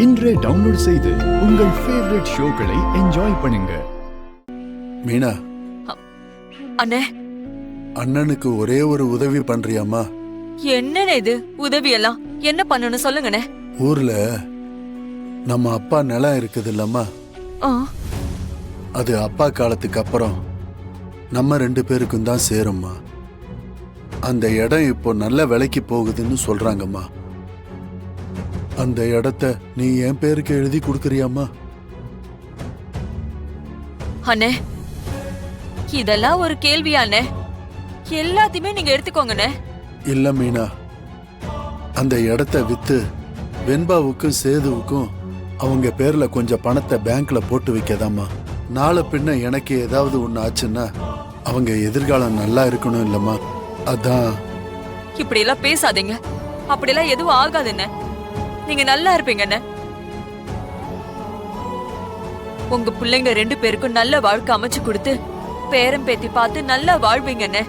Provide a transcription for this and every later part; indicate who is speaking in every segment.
Speaker 1: இன்றே டவுன்லோட் செய்து உங்கள் ஃபேவரட் ஷோக்களை என்ஜாய் பண்ணுங்க.
Speaker 2: மீனா,
Speaker 3: அண்ணே,
Speaker 2: அண்ணனுக்கு ஒரே ஒரு உதவி பண்றியாமா?
Speaker 3: என்னண்ணே இது உதவி எல்லாம்? என்ன பண்ணணும் சொல்லுங்கண்ணே.
Speaker 2: ஊர்ல நம்ம அப்பா நிலம் இருக்குது இல்லம்மா,
Speaker 3: ஆ,
Speaker 2: அது அப்பா காலத்துக்கு அப்புறம் நம்ம 2 பேருக்கும் தான் சேரும்மா. அந்த இடம் இப்போ நல்ல விலைக்கு போகுதுன்னு சொல்றாங்கம்மா. அந்த இடத்த நீ என் பேருக்கு எழுதி கொடுக்கறியாம்மா?
Speaker 3: அண்ணே, இதெல்லாம் ஒரு கேள்வியாண்ணே? எல்லாத்தையுமே நீங்க எடுத்துக்கோங்கண்ணே.
Speaker 2: இல்ல மீனா, அந்த இடத்த வித்து வெண்பாவுக்கும் சேதுவுக்கும் அவங்க பேர்ல கொஞ்சம் பணத்தை பேங்க்ல போட்டு வைக்கதாம்மா. நாளை பின்ன எனக்கு ஏதாவது ஒண்ணு ஆச்சுன்னா அவங்க எதிர்காலம் நல்லா இருக்கணும் இல்லம்மா, அதான்.
Speaker 3: இப்படி எல்லாம் பேசாதீங்க. அப்படியெல்லாம் எதுவும் ஆகாதுண்ணே. நீங்க நல்லா இருப்பீங்கண்ணே. உங்க பிள்ளைங்க 2 பேருக்கும் நல்ல வாழ்க்கை அமைச்சு கொடுத்து பேரம் பேத்தி பார்த்து நல்லா வாழ்வீங்கண்ணே.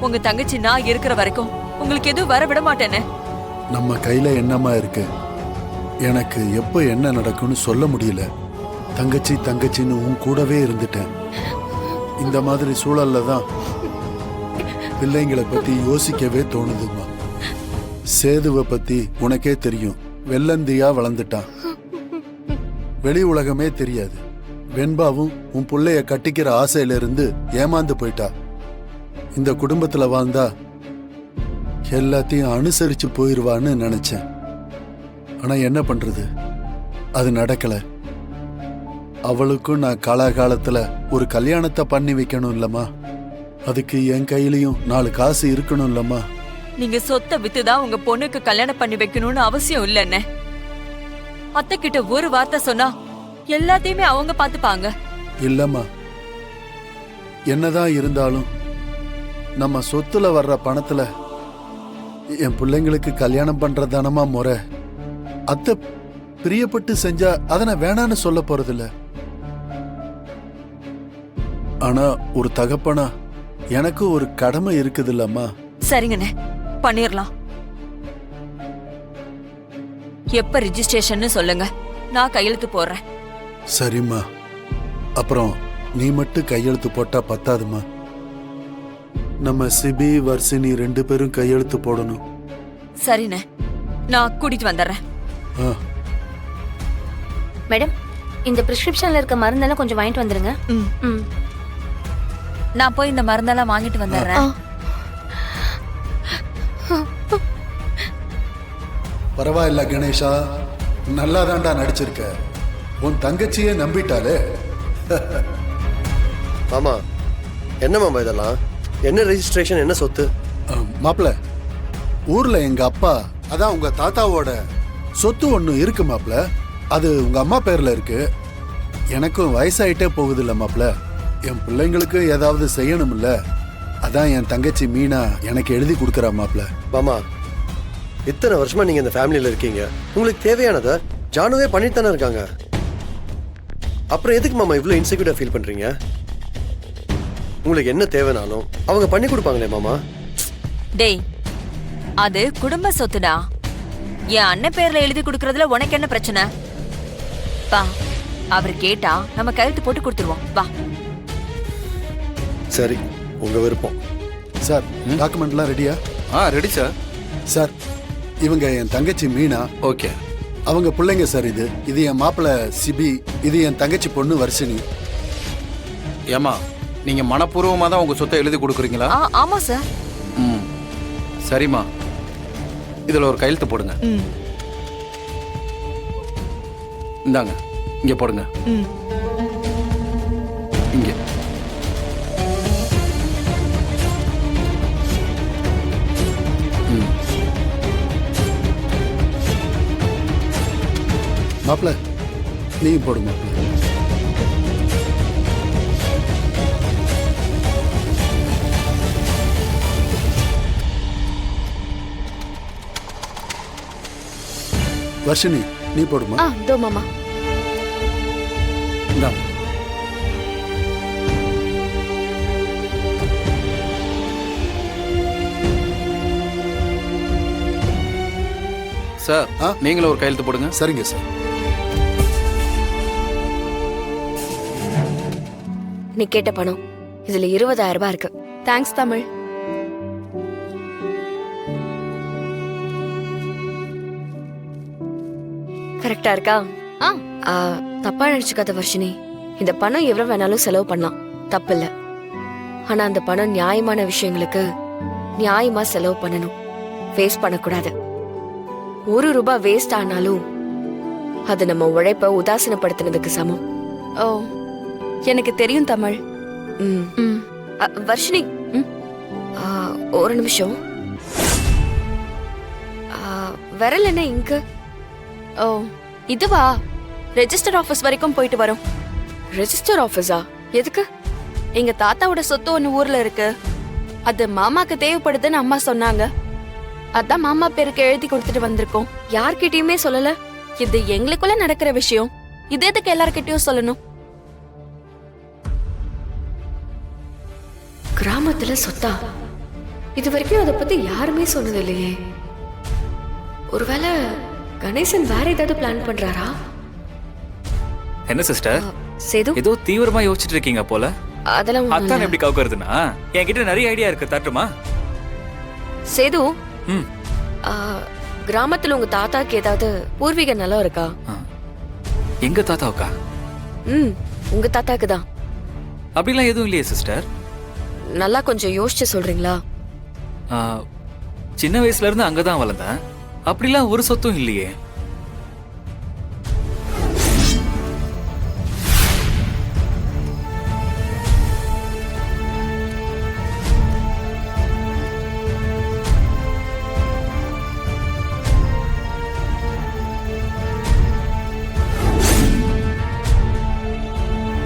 Speaker 3: உங்க தங்கச்சி நான் இருக்கிற வரைக்கும் உங்களுக்கு எதுவும் வர விட மாட்டேனே.
Speaker 2: நம்ம கையில என்னமா இருக்கு? எனக்கு எப்போ என்ன நடக்கும்னு சொல்ல முடியல. தங்கச்சி தங்கச்சின்னு உன் கூடவே இருந்துட்டேன். இந்த மாதிரி சூழல்ல தான் பிள்ளைங்களை பத்தி யோசிக்கவே தோணுதுமா. சேதுவை பத்தி உனக்கே தெரியும், வெள்ளந்தியா வளர்ந்துட்டான். வெளி உலகமே தெரியாது. வெண்பாவும் உன் பிள்ளைய கட்டிக்கிற ஆசையில இருந்து ஏமாந்து போயிட்டா. இந்த குடும்பத்துல வாழ்ந்தா எல்லாத்தையும் அனுசரிச்சு போயிருவான்னு நினைச்சேன். ஆனா என்ன பண்றது, அது நடக்கல. அவளுக்கும் நான் காலாகாலத்துல ஒரு கல்யாணத்தை பண்ணி வைக்கணும் இல்லம்மா. அதுக்கு என் கையிலயும் 4 காசு இருக்கணும் இல்லம்மா.
Speaker 3: நீங்க சொத்தை வித்துதான் உங்க பொண்ணுக்கு கல்யாணம் பண்ணி வைக்கணும்னு அவசியம் இல்லைன்னு அத்தை கிட்ட ஒரு வார்த்தை சொன்னா எல்லாத்தையுமே அவங்க பாத்துப்பாங்க.
Speaker 2: இல்லம்மா, என்னதான் இருந்தாலும் நம்ம சொத்துல வர்ற பணத்துல என் பிள்ளைங்களுக்கு கல்யாணம் பண்றதானமா முறை. அத்தை பிரியப்பட்டு செஞ்சா அதை நான் வேணான்னு சொல்ல போறதில்ல. ஆனா ஒரு தகப்பனா எனக்கு ஒரு கடமை இருக்குது இல்லம்மா.
Speaker 3: சரிங்கண்ணே, பண்ணிரலாம். எப்ப ரிஜிஸ்ட்ரேஷன் சொல்லுங்க, நான் கையெழுத்து போடுறேன்.
Speaker 2: சரிம்மா, அப்புறம் நீ மட்டும் கையெழுத்து போட்டா பத்தாதுமா. நம்ம சிபி வர்சினி 2 பேரும் கையெழுத்து போடணும்.
Speaker 3: சரிண்ணே, நான் கூட்டிட்டு வந்துடுறேன்.
Speaker 4: மேடம், இந்த பிரிஸ்கிரிப்ஷன்ல இருக்க மருந்தெல்லாம் கொஞ்சம் வாங்கிட்டு வந்துருங்க.
Speaker 3: நான் போய் இந்த மருந்தெல்லாம் வாங்கிட்டு வந்துடுறேன்.
Speaker 2: பரவாயில்ல கணேஷா, நல்லா தாண்டா நடிச்சிருக்க. உன் தங்கச்சியே நம்பிட்டாலே.
Speaker 5: மாமா, என்ன மாமா இதெல்லாம்? என்ன ரெஜிஸ்ட்ரேஷன், என்ன சொத்து?
Speaker 2: மாப்பிள்ள, ஊர்ல எங்க அப்பா, அதான் உங்க தாத்தாவோட சொத்து ஒண்ணு இருக்கு மாப்பிள்ள. அது உங்க அம்மா பேர்ல இருக்கு. எனக்கும் வயசாயிட்டே போகுது இல்ல மாப்பிள்ள. என் பிள்ளைங்களுக்கு ஏதாவது செய்யணும் இல்ல, அதான் என் தங்கச்சி மீனா எனக்கு எழுதி கொடுக்கறா மாப்பிள்ள.
Speaker 5: மாமா, இத்தனை வருஷமா நீங்க இந்த ஃபேமிலியில இருக்கீங்க. உங்களுக்கு தேவையானதை ஜானுவே பண்ணிட்டு தானே இருக்காங்க. அப்புறம் எதுக்கு மாமா இவ்வளவு இன்செக்யூரிட்டா ஃபீல் பண்றீங்க? உங்களுக்கு என்ன தேவைனாலும் அவங்க பண்ணி கொடுப்பாங்களே மாமா.
Speaker 3: டேய், அது குடும்ப சொத்துடா. என் அண்ணன் பேர்ல எழுதி கொடுக்கறதுல உனக்கு என்ன பிரச்சனை? பா, அவர் கேட்டா நம்ம கையெழுத்து போட்டு கொடுத்துருவோம். வா.
Speaker 5: சரி, உங்க விருப்பம்.
Speaker 2: சார், டாக்குமெண்ட்லாம் ரெடியா?
Speaker 6: Ready sir.
Speaker 2: சார், இவங்க என் தங்கச்சி மீனா.
Speaker 6: ஓகே.
Speaker 2: அவங்க பிள்ளைங்க சார். இது என் மாப்பிள்ள சிபி, இது என் தங்கச்சி பொண்ணு வர்ஷினி.
Speaker 6: ஏமா, நீங்க மனப்பூர்வமா தான் உங்க சொத்தை எழுதி கொடுக்குறீங்களா?
Speaker 3: ஆமா சார்.
Speaker 6: சரிம்மா, இதுல ஒரு கையெழுத்து போடுங்க. இந்தாங்க, இங்க போடுங்க. இங்க.
Speaker 2: மாப்பிள்ள, நீ போடு மாப்பிள்ள. வர்ஷினி, நீ போடுமா?
Speaker 4: தோ மாமா.
Speaker 2: இந்தாங்க.
Speaker 6: சார், நீங்களும் ஒரு கையெழுத்து போடுங்க.
Speaker 2: சரிங்க சார்.
Speaker 4: நீ கேட்ட பணம் இதுல 20,000 ரூபாய் இருக்கு.
Speaker 7: தேங்க்ஸ் தமிழ்.
Speaker 4: கரெக்டா இருக்கா?
Speaker 7: ஆ
Speaker 4: தப்பா நினைச்சுக்காத வர்ஷினி. இந்த பணம் எவ்வளவு வேணாலும் செலவு பண்ணலாம், தப்பு இல்ல. ஆனா அந்த பணம் நியாயமான விஷயங்களுக்கு நியாயமா செலவு பண்ணணும், வேஸ்ட் பண்ணக்கூடாது. 1 ரூபாய் வேஸ்ட் ஆனாலும் அது நம்ம உழைப்ப உதாசீனப்படுத்தினதுக்கு சமம்.
Speaker 7: ஓ எனக்கு தெரியும் தமிழ்.
Speaker 4: ம்.
Speaker 7: ம்
Speaker 4: வர்ஷினி, ஒரு நிமிஷம். விரல் என்ன இங்க?
Speaker 7: ஓ இதுவா? ரெஜிஸ்டர் ஆபீஸ் வரைக்கும் போயிட்டு வரோம்.
Speaker 4: ரெஜிஸ்டர் ஆபீஸா? எதுக்கு?
Speaker 7: எங்க தாத்தாவோட சொத்து ஒண்ணு ஊர்ல இருக்கு. அது மாமாக்கு தேவைப்படுதுன்னு அம்மா சொன்னாங்க. அதான் மாமா பேருக்கு எழுதி கொடுத்துட்டு வந்திருக்கோம்.
Speaker 4: யார்கிட்டயுமே சொல்லல?
Speaker 7: இது எங்களுக்குள்ள நடக்கிற விஷயம். இது எதுக்கு எல்லார்கிட்டயும் சொல்லணும்?
Speaker 4: கிராமத்துல சொத்தா? இது வரைக்கும் அதை பத்தி யாருமே சொன்னது இல்லையே. ஒருவேளை கணேசன் வேற ஏதாவது பிளான் பண்றாரா?
Speaker 8: என்ன சிஸ்டர்,
Speaker 4: சேது,
Speaker 8: ஏதோ தீவிரமா யோசிச்சுட்டு இருக்கீங்க போல.
Speaker 4: அதெல்லாம் ஒண்ணும்
Speaker 8: அத்தான்
Speaker 4: இல்ல.
Speaker 8: எப்படி கவுக்குறதுனா, என்கிட்ட நிறைய ஐடியா இருக்கு, தட்டுமா?
Speaker 4: சேது,
Speaker 8: ம்.
Speaker 4: கிராமத்துல உங்க தாத்தாக்கு ஏதாவது பூர்வீக நிலம் இருக்கா?
Speaker 8: எங்க தாத்தாவுக்கா?
Speaker 4: ம், உங்க தாத்தாக்கு தான்.
Speaker 8: அப்படிலாம் எதுவும் இல்லையே சிஸ்டர்.
Speaker 4: நல்லா கொஞ்சம் யோசிச்சு சொல்றீங்களா?
Speaker 8: சின்ன வயசுல இருந்து அங்கதான் வளர்ந்தேன். அப்படிலாம் ஒரு சொத்தும் இல்லையே.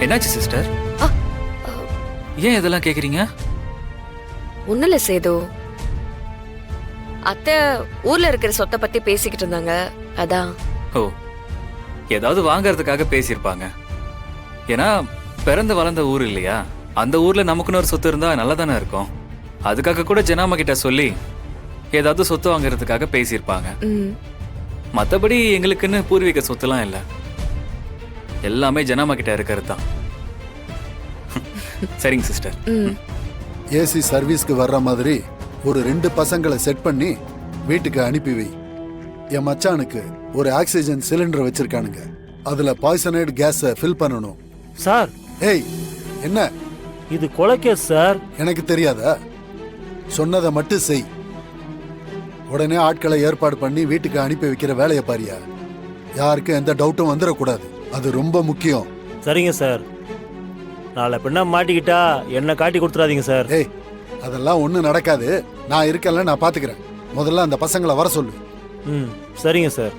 Speaker 8: என்னாச்சு சிஸ்டர்? ஏன் இதெல்லாம் கேக்குறீங்க?
Speaker 4: ஒண்ணும் இல்ல சேது, அத்தை ஊர்ல இருக்கிற சொத்தை பத்தி பேசிக்கிட்டு இருந்தாங்க, அதான்.
Speaker 8: ஓ, ஏதாவது வாங்கறதுக்காக பேசியிருப்பாங்க. ஏன்னா பிறந்து வளர்ந்த ஊர் இல்லையா, அந்த ஊர்ல நமக்குன்னு ஒரு சொத்து இருந்தா நல்லா தானே இருக்கும். அதுக்காக கூட ஜனாமா கிட்ட சொல்லி ஏதாவது சொத்து வாங்குறதுக்காக பேசியிருப்பாங்க.
Speaker 4: ம்.
Speaker 8: மற்றபடி எங்களுக்குன்னு பூர்வீக சொத்துலாம் இல்லை. எல்லாமே ஜனாமா கிட்ட இருக்கிறது தான். சரிங்க சிஸ்டர்.
Speaker 4: ம்.
Speaker 2: ஏசி சர்வீஸ்க்கு வர்ற மாதிரி ஒரு 2 பசங்களை செட் பண்ணி வீட்டுக்கு அனுப்பி வை. என் மச்சானுக்கு ஒரு ஆக்சிஜன் சிலிண்டர் வச்சிருக்கானுங்க, அதுல பாய்சனைடு கேஸை ஃபில் பண்ணணும்.
Speaker 9: சார்,
Speaker 2: ஏய், என்ன?
Speaker 9: இது கொலை கேஸ் சார்.
Speaker 2: எனக்கு தெரியாதா? சொன்னதை மட்டும் செய். உடனே ஆட்களை ஏற்பாடு பண்ணி வீட்டுக்கு அனுப்பி வைக்கிற வேலையை பாரியா. யாருக்கும் எந்த டவுட்டும் வந்துடக்கூடாது, அது ரொம்ப முக்கியம்.
Speaker 9: சரிங்க சார். நாளை பின்ன மாட்டிக்கிட்டா என்ன காட்டி கொடுத்துறாதீங்க சார்.
Speaker 2: ஏய், அதெல்லாம் ஒன்றும் நடக்காது. நான் இருக்கல, நான் பாத்துக்கிறேன். முதல்ல அந்த பசங்களை வர சொல்லு.
Speaker 9: ம் சரிங்க சார்.